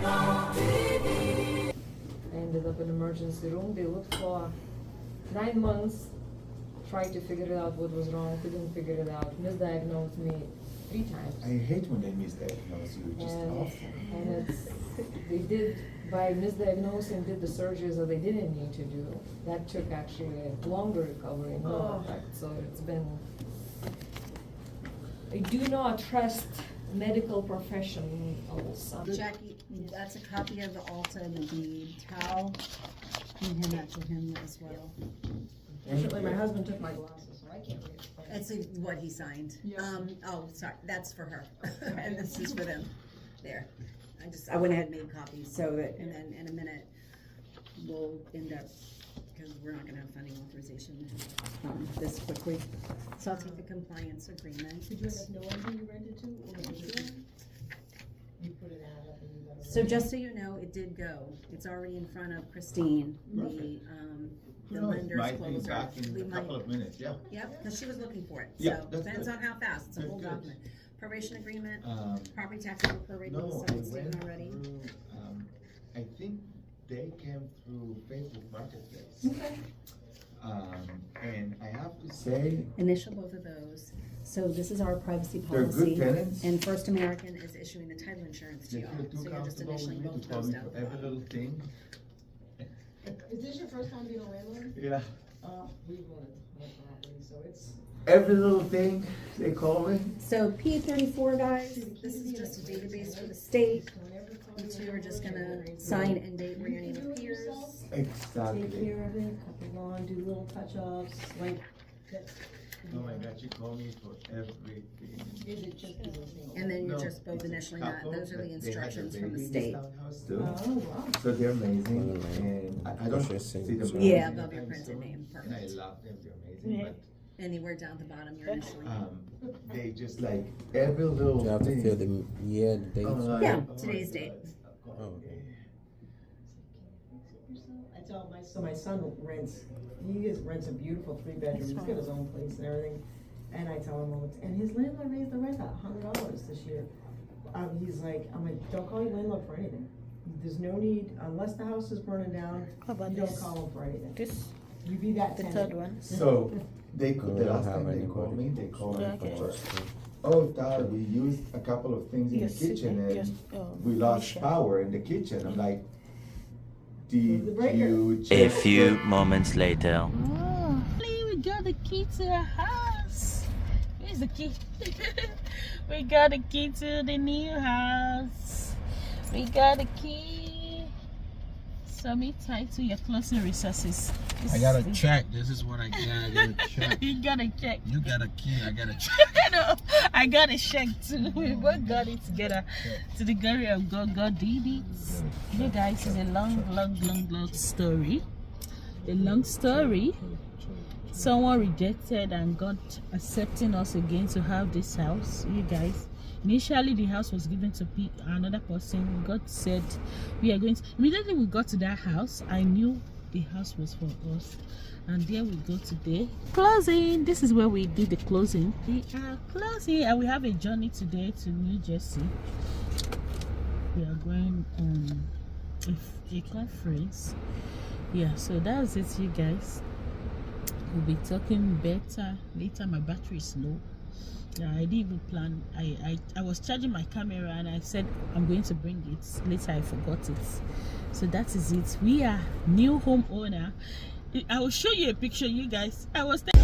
I ended up in emergency room. They looked for 9 months, tried to figure it out what was wrong, couldn't figure it out, misdiagnosed me 3 times. I hate when they misdiagnose you, it's just awful. And they did, by misdiagnosing, did the surgeries that they didn't need to do. That took actually a longer recovery, more effect, so it's been, I do not trust medical professionals. Jackie, that's a copy of the Alta and the deed. Towel, you can hand that to him as well. Unfortunately, my husband took my glasses, so I can't read it. It's what he signed. Yeah. Oh, sorry, that's for her, and this is for them. There, I went ahead and made copies so that, and then in a minute, we'll end up, because we're not gonna have funding authorization this quickly. So I'll take the compliance agreement. Did you let us know when you rented to, or was it you put an ad up and you let us So know? just so you know, it did go. It's already in front of Christine, the lender's Might be closer. back in a couple of minutes, yeah. Yep, because she was looking for it, Yeah, so that's depends good. on how fast, it's a That's whole good. document. Proration agreement, property taxes were prorated, No, so it it's went taken already. through, I think they came through Facebook Marketplace. Okay. And I have to say, Initial both of those, so this is our privacy they're policy. good tenants. And First American is issuing the title insurance to They y'all, feel so too you're just comfortable with initialing me both to of call those me down. for every little thing. Is this your first time being a landlord? Yeah. We wanted more property, so it's. Every little thing, they call me. So P34, guys, this is just a database for the state. You two are just gonna sign and date where your name appears. Exactly. Take care of it, cut the lawn, do little touch-ups, like. Oh my God, you call me for everything. Is it just the thing? And then you're No, just both it's a initialing that, couple, those are the but they had instructions a from the baby in state. this townhouse too. Oh, wow. So they're amazing, and I don't Just see saying, them. so- Yeah, anytime above your soon, printed name, And I perfect. love them, they're amazing, Anywhere down at the bottom, you're initialing. but, they just like every little Do you have to thing. fill the year, the date? I'm like, Yeah, oh my today's date. God. Oh, okay. I tell my son rents, rents a beautiful 3-bedroom, he's got his own place and everything. And I tell him, and his landlord raised the rent $100 this year. He's like, I'm like, don't call your landlord for anything. There's no need, unless the house is burning down, How about you don't this? call him for anything. This, You be that the tenant. third one. So, they, We the don't last have time they anybody. called me, they called me Okay. for, oh, Dad, we used a couple of things in the Yes, kitchen yes, and we lost Michelle. power in the kitchen. I'm like, did The breaker. you A check few the-" moments later. Oh, we got the key to the house. Where's the key? We got the key to the new house. We got the key. Submit to your closing resources. I gotta check. This is what I got. I gotta check. You gotta check. You got a key. I gotta check. No, I gotta check too. We both got it together. To the glory of God, God did it. You guys, it's a long story. A long story. Someone rejected and God accepting us again to have this house. You guys, initially the house was given to another person. God said we are going to. Immediately we got to that house, I knew the house was for us. And there we go today. Closing. This is where we do the closing. We are closing, and we have a journey today to New Jersey. We are going on a conference. Yeah, so that's it, you guys. We'll be talking better later. My battery is low. Yeah, I didn't even plan. I was charging my camera and I said I'm going to bring it. Later I forgot it. So that is it. We are new homeowner. I will show you a picture, you guys. I was there.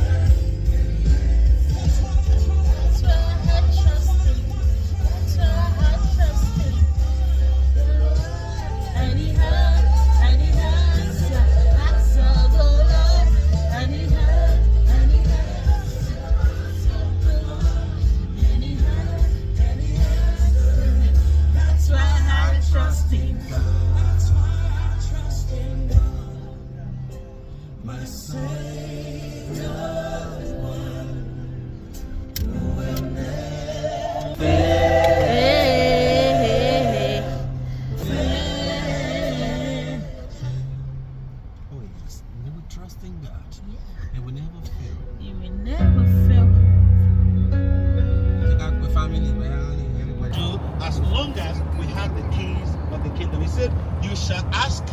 My Savior. said, you shall ask,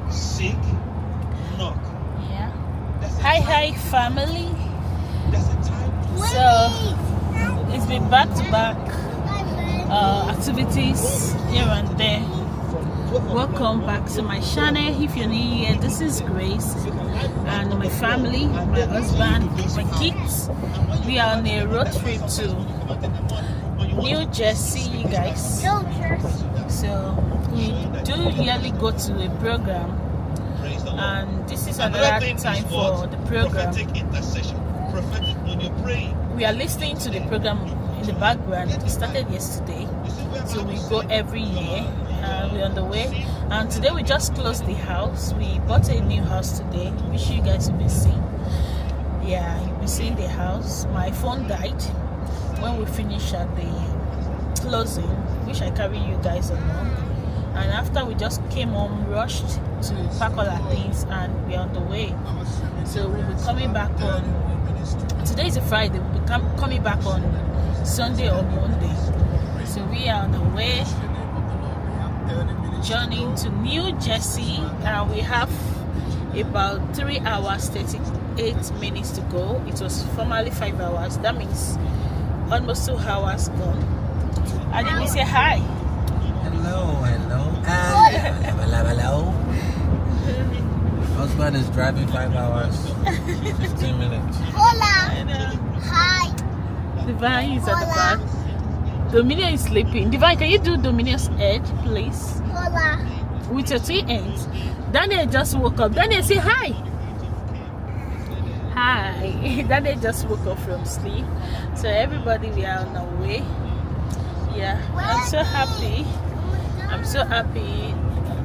seek, knock. Yeah. There's a Hi, time- family. There's a time to So it's been back-to-back activities here and there. Welcome back to my channel. If you're new here, this is Grace and my family, my husband, my kids. We are on a road trip to New Jersey, you guys. So we do yearly go to a program, and this is another time for the program. prophetic intercession. Prophetic when you're praying. We are listening to the program in the background. It started yesterday, so we go every year. We're on the way, and today we just closed the house. We bought a new house today, which you guys will be seeing. Yeah, you'll be seeing the house. My phone died when we finished at the closing, which I carry you guys along. And after we just came home, rushed to pack all our things, and we're on the way. So we'll be coming back on. Today is a Friday. We'll be coming back on Sunday or Monday. So we are on the way, journeying to New Jersey, and we have about 3 hours 38 minutes to go. It was formerly 5 hours. That means almost 2 hours gone. And then we say hi. Hello, hello. Husband is driving 5 hours, 15 minutes. Hi. Divine is at the back. Dominia is sleeping. Divine, can you do Dominia's edge, please? With your 2 ends. Daniel just woke up. Daniel, say hi. Hi. Daniel just woke up from sleep. So everybody, we are on our way. Yeah, I'm so happy. I'm so happy.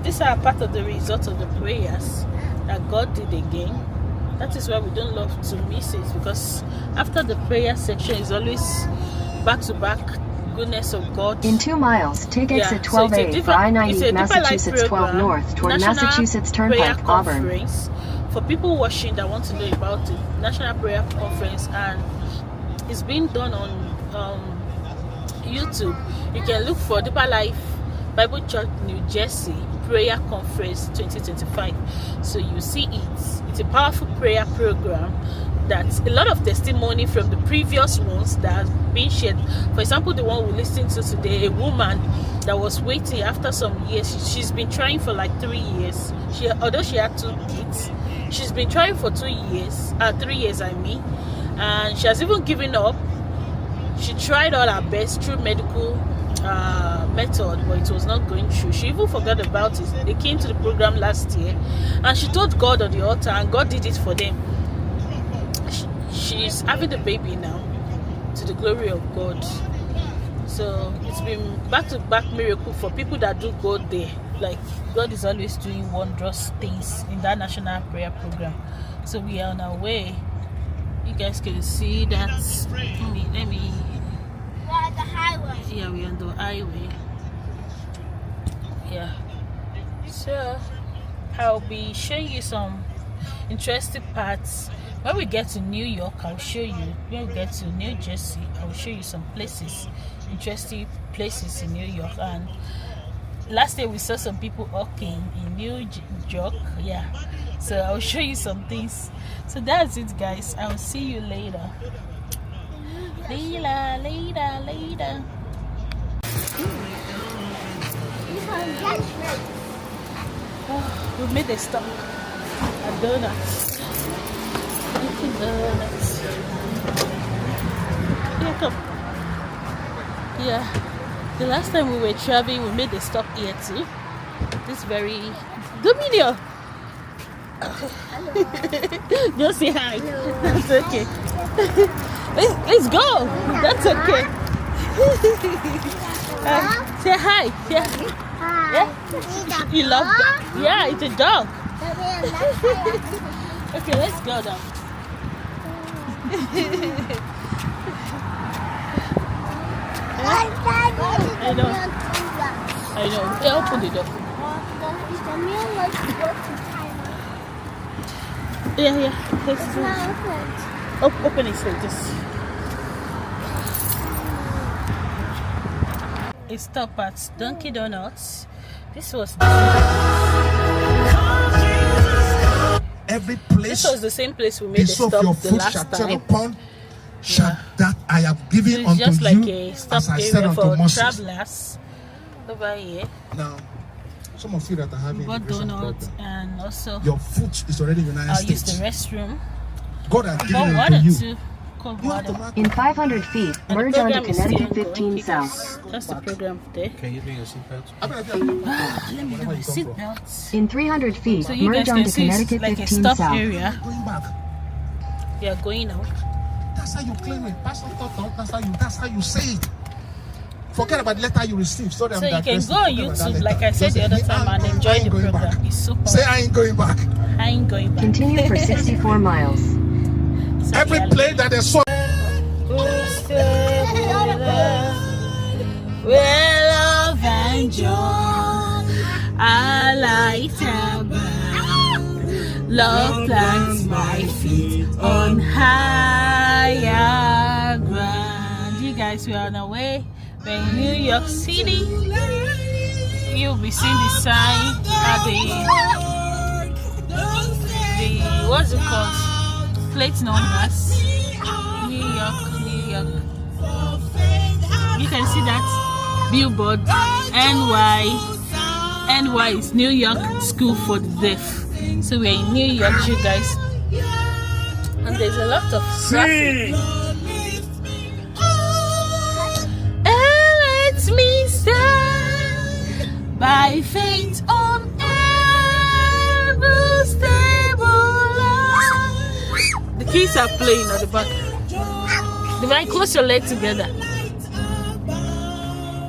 These are part of the result of the prayers that God did again. That is why we don't love to miss it, because after the prayer section is always back to back goodness of God. In 2 miles, take exit So 12A for I-90 Massachusetts 12 North toward Massachusetts Turnpike, Auburn. Conference. For people watching that want to know about the National Prayer Conference, and it's being done on YouTube. You can look for Deeper Life Bible Church New Jersey Prayer Conference 2025. So you see it. It's a powerful prayer program. That's a lot of testimony from the previous ones that has been shared. For example, the one we listened to today, a woman that was waiting after some years. She's been trying for like 3 years. Although she had 2 kids, she's been trying for 2 years, 3 years I mean, and she has even given up. She tried all her best through medical method, but it was not going through. She even forgot about it. They came to the program last year, and she told God on the altar, and God did it for them. She's having the baby now, to the glory of God. So it's been back-to-back miracle for people that do go there. Like, God is always doing wondrous things in that national prayer program. So we are on our way. You guys can see that. Let me. We're on the highway. Yeah, we're on the highway. Yeah. So I'll be showing you some interesting parts. When we get to New York, I'll show you. When we get to New Jersey, I'll show you some places, interesting places in New York. And last year we saw some people walking in New York. Yeah. So I'll show you some things. So that's it, guys. I'll see you later. Later. Oh, we made a stop at Donuts. Dunkin' Donuts. Here, come. Yeah. The last time we were traveling, we made a stop here too. This very Dominion. Just say hi. Hello. That's okay. Let's go. That's okay. Say hi. Yeah. Yeah. You love dog? Yeah, it's a dog. Okay, let's go now. I know. Yeah, open the door. Yeah. Let's do it. Open it like this. A stop at Dunkin' Donuts. This was Every this place was the same place we made a piece of stop your the foot shall last tread time. upon, shall that I have So given it's unto just like you, a stop as I said area unto for Moses. travelers over here. Now, some of you that are having We got immigration donuts problem, and also your foot is already in the United I'll use the States. restroom. God has given Cold it water unto you. too. Cold You have to water. mark In 500 feet, And the merge onto program is still Connecticut ongoing, 15 you South. guys. That's the program there. Can you do your seatbelts? I mean, Let me do my seatbelts. In 300 feet, So you merge guys can onto see it's Connecticut like a 15 stop South. area. going back. We are going now. That's how you claim it. Pastor thought that's how you say it. Forget about the letter you received. So, So you can go on YouTube, like I said the other time, and enjoy I ain't the going program. back. It's super. Say I ain't going back. I ain't going back. Continue for 64 miles. Every plane that they saw. Where love and joy are light above. Love plants my feet on higher ground. You guys, we are on our way. We're in New York City. You'll be seeing the sign at the what's it called? Plate numbers. New York, New York. You can see that billboard. NY is New York School for the Deaf. So we're in New York, you guys. And there's a lot of traffic. And let me stand by faith on every stable land. The kids are playing at the back. Divine, close your legs together.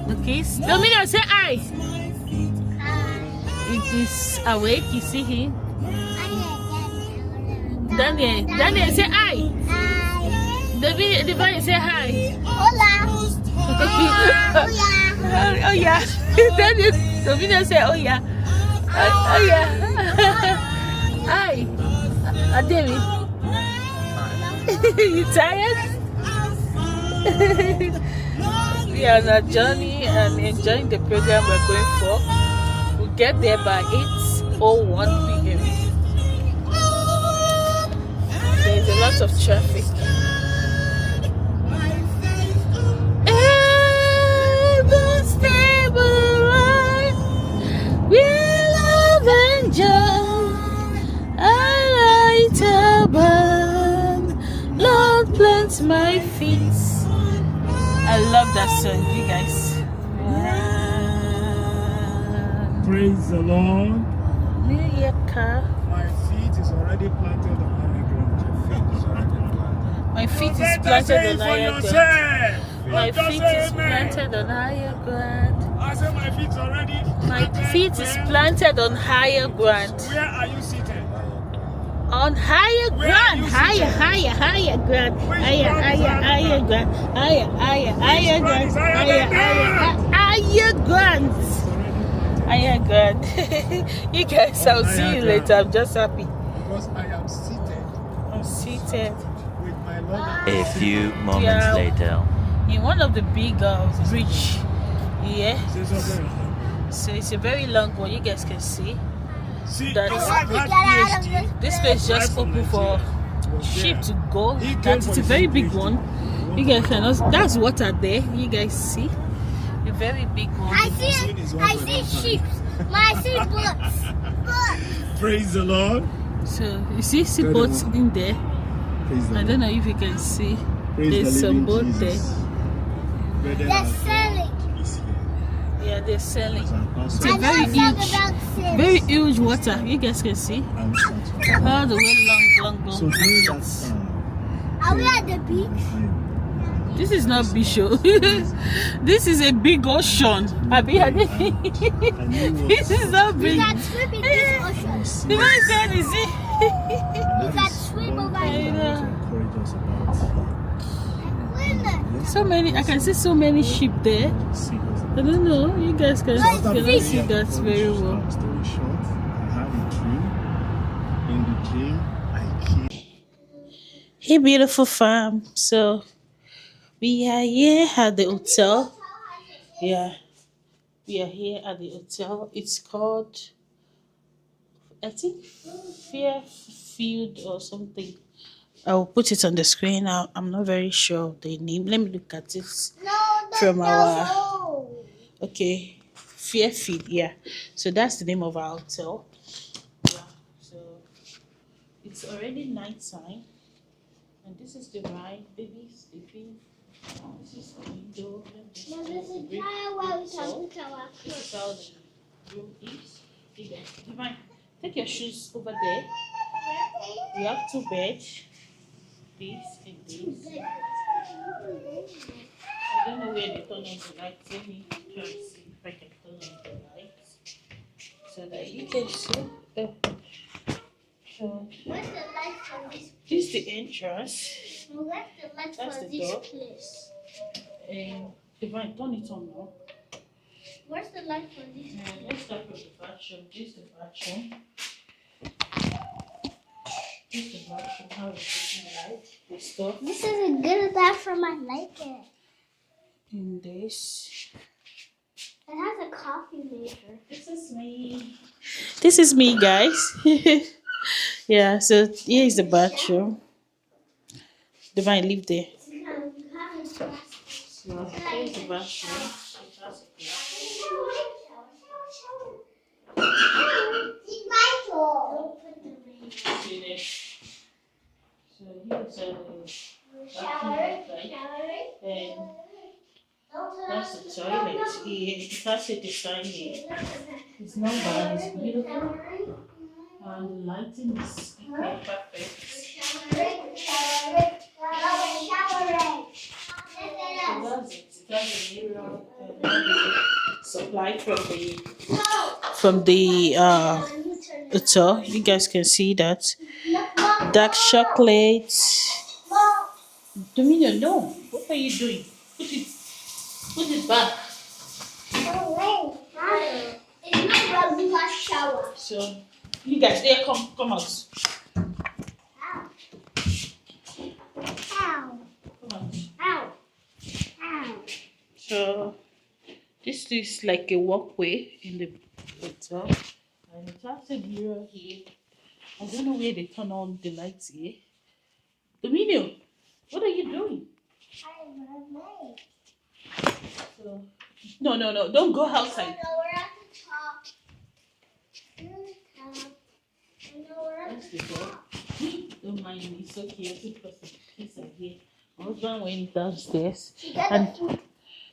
The kids. Domino, say hi. It is awake. You see him. Daniel, say hi. Divine, say hi. Hola. Oh yeah. Daniel, Domino, say oh yeah. Oh yeah. Hi. Ademi. You tired? We are on a journey and enjoying the program we're going for. We'll get there by 8:01 p.m. There's a lot of traffic. Ever stable life, we love and joy. I light above, Lord plants my feet. I love that song, you guys. Praise the Lord. New Yorker. My feet is already planted on higher ground. My feet is planted on higher ground. My feet is planted on higher ground. I said my feet already. My feet is planted on higher ground. Where are you seated? On higher ground, higher ground, higher ground, higher ground. You guys, I'll see you later. I'm just happy. Because I am seated I'm seated with my Lord. A few moments later. in one of the big bridge here. So it's a very long one. You guys can see. This place just open for ship to go. It's a very big one. You guys can also, that's water there. You guys see a very big one. I see sheep. I see boats. Praise the Lord. So you see boats in there. I don't know if you can see. There's some boat there. They're selling. Yeah, they're selling. It's a very huge water. You guys can see. All the way long. Are we at the beach? This is not beach show. This is a big ocean. This is not big. You can swim in this ocean. The man said, is it? You can swim over here. So many, I can see so many sheep there. I don't know, you guys can see that very well. Hey, beautiful fam. So we are here at the hotel. Yeah, We are here at the hotel. It's called, I think, Fairfield or something. I'll put it on the screen. I'm not very sure of the name. Let me look at it from our. Okay, Fairfield. Yeah. So that's the name of our hotel. Yeah. So it's already night time, and this is the ride. Baby sleeping. This is the window. This is how the room is. Divine, take your shoes over there. We have 2 beds. This and this. I don't know where they turn on the lights. Let me try to see if I can turn on the lights so that you can see. So, Where's the light from this? This is the entrance. Where's the light That's from the this door. place? And Divine, turn it on now. Where's the light from this And place? let's start with the bathroom. This is the bathroom. This is the bathroom. How it's looking like. The stuff. This is a good bathroom. I like it. In this. It has a coffee maker. This is me. This is me, guys. Yeah, so here is the bathroom. Divine, leave there. So here's the bathroom. See there. So here's the bathroom, and that's the toilet here. It has a design here. It's not bad, it's beautiful. And the lighting is perfect. So that's it. It has a mirror and supply from the hotel. You guys can see that. Dark chocolate. Dominion, no. What are you doing? Put it back. It's not regular shower. So you guys, there, come out. Ow. Come out. Ow. Ow. So this is like a walkway in the hotel, and it has a mirror here. I don't know where they turn on the lights here. Dominion, what are you doing? So, no, don't go outside. We're at the top. That's the door. Don't mind me, it's okay. I put some pizza here. My husband went downstairs,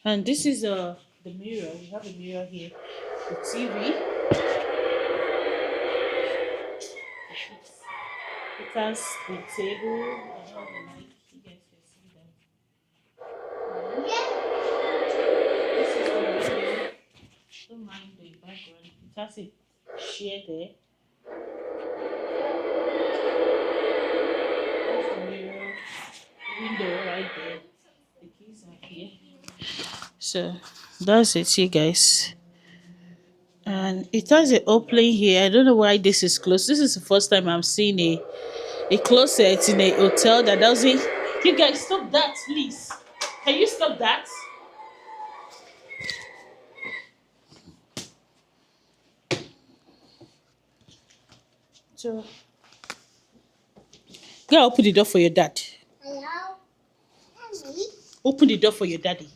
and this is the mirror. We have a mirror here. The TV. It has the table and all the lights. You guys can see that. This is the window. Don't mind the background. It has a chair there. That's the mirror. Window right there. The keys are here. So that's it, you guys. And it has an opening here. I don't know why this is closed. This is the first time I'm seeing a closet in a hotel that doesn't. You guys, stop that, please. Can you stop that? So, go open the door for your dad. Hello? Mommy? Open the door for your daddy.